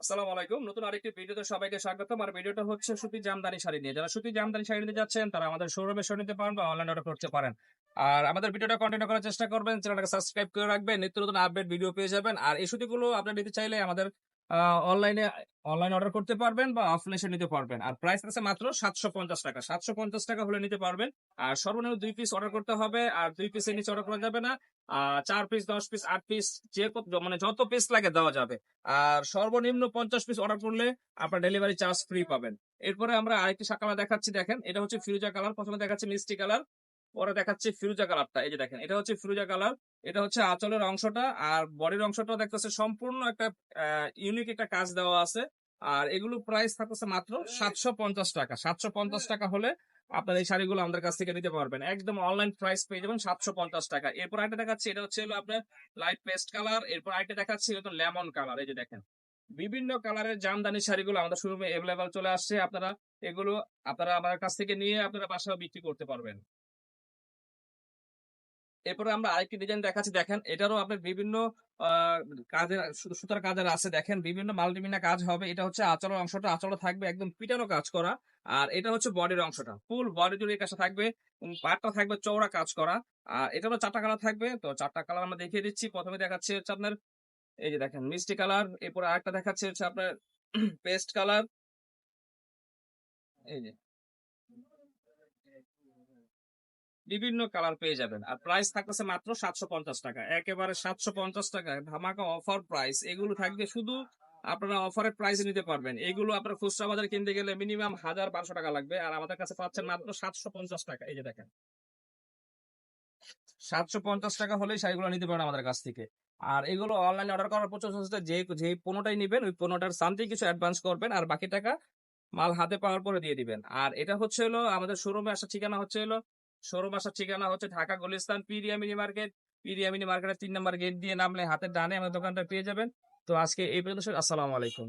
আসসালামু আলাইকুম। নতুন আরেকটি ভিডিওতে সবাইকে স্বাগতম। আর ভিডিওটা হচ্ছে সুতি জামদানি শাড়ি নিয়ে। যারা সুতি জামদানি শাড়ি নিতে যাচ্ছেন তারা আমাদের শোরুমে এসেও নিতে পারেন বা অনলাইন অর্ডার করতে পারেন। আর আমাদের ভিডিওটা কন্টিনিউ করার চেষ্টা করবেন। চ্যানেলটাকে সাবস্ক্রাইব করে রাখবেন। নিত্য নতুন আপডেট ভিডিও পেয়ে যাবেন। আর এই সুতিগুলো আপনারা নিতে চাইলে আমাদের আ অনলাইনে অর্ডার করতে পারবেন বা অফলাইনে এসে নিতে পারবেন। আর প্রাইস আছে মাত্র ৳৭৫০ ৳৭৫০ হলে নিতে পারবেন। আর সর্বনিম্ন ২ পিস অর্ডার করতে হবে। আর ২ পিসের নিচে অর্ডার করা যাবে না। ৪ পিস, ১০ পিস, ৮ পিস মানে যত পিস লাগে দেওয়া যাবে। আর সর্বনিম্ন ৫০ পিস অর্ডার করলে আপনার ডেলিভারি চার্জ ফ্রি পাবেন। এরপরে আমরা আরেকটি কালার দেখাচ্ছি দেখেন। এটা হচ্ছে ফিরোজা কালার। ১ম এ দেখাচ্ছি মিষ্টি কালার। পরে দেখাচ্ছি ফিরোজা কালারটা। এই যে দেখেন, এটা হচ্ছে ফিরোজা কালার। এটা হচ্ছে আঁচলের অংশটা। আর বডির অংশটাও দেখতেছে সম্পূর্ণ একটা ইউনিক একটা কাজ দেওয়া আছে। আর এগুলো প্রাইস থাকতেছে মাত্র ৳৭৫০ ৳৭৫০ হলে আপনার এই শাড়িগুলো আমাদের কাছ থেকে নিতে পারবেন। একদম অনলাইন প্রাইস পেয়ে যাবেন ৳৭৫০। এরপর আরেকটা দেখাচ্ছি, এটা হচ্ছে হলো আপনার লাইট পেস্ট কালার। এরপর আরেকটা দেখাচ্ছি, এটা লেমন কালার। এই যে দেখেন, বিভিন্ন কালারের জামদানি শাড়িগুলো আমাদের শোরুমে এভেলেবেল চলে আসছে। আপনারা আমাদের কাছ থেকে নিয়ে আপনারা বাসায় বিক্রি করতে পারবেন। এরপরে আমরা আরেকটি ডিজাইন দেখাচ্ছি দেখেন। এটারও আপনার বিভিন্ন আ কাজের সুতার কাজের আছে দেখেন। বিভিন্ন মাল্টিমিনা কাজ হবে। এটা হচ্ছে আঁচলের অংশটা। আঁচলে থাকবে একদম পিটানো কাজ করা। আর এটা হচ্ছে বডির অংশটা। ফুল বডি জুড়ে এই কাজটা থাকবে। পাড়টা থাকবে চওড়া কাজ করা। আর এটারও ৪ টা কালার থাকবে। তো ৪ টা কালার আমরা দেখিয়ে দিচ্ছি। ১ম এ দেখাচ্ছি হচ্ছে আপনার এই যে দেখেন মিষ্টি কালার। এরপরে আরেকটা দেখাচ্ছি হচ্ছে আপনার পেস্ট কালার। এই যে বিভিন্ন কালার পেয়ে যাবেন। আর প্রাইস থাকতেছে মাত্র ৳৭৫০। একেবারে ৳৭৫০ ধামাকা অফার প্রাইস। এগুলো থাকবে শুধু আপনারা অফারের প্রাইসে নিতে পারবেন। এগুলো আপনার খুচরা বাজারে কিনতে গেলে মিনিমাম ৳১,০০০-১,২০০ লাগবে। আর আমাদের কাছে পাচ্ছেন মাত্র ৳৭৫০। এই যে দেখেন। ৳৭৫০ হলেই শাড়িগুলো নিতে পারেন আমাদের কাছ থেকে। আর এগুলো অনলাইনে অর্ডার করার প্রসেস হচ্ছে যেই পণ্যটাই নিবেন ওই পণ্যটার সামথিং কিছু অ্যাডভান্স করবেন আর বাকি টাকা মাল হাতে পাওয়ার পরে দিয়ে দিবেন। আর এটা হচ্ছে হলো আমাদের শোরুমে আসার ঠিকানা হচ্ছে Dhaka Gulistan PDM mini market. PDM mini মার্কেটের ৩ নাম্বার গেট দিয়ে নামলে হাতের ডানে আমাদের দোকানটা পেয়ে যাবেন। তো আজকে এই পর্যন্ত। আসসালামু আলাইকুম।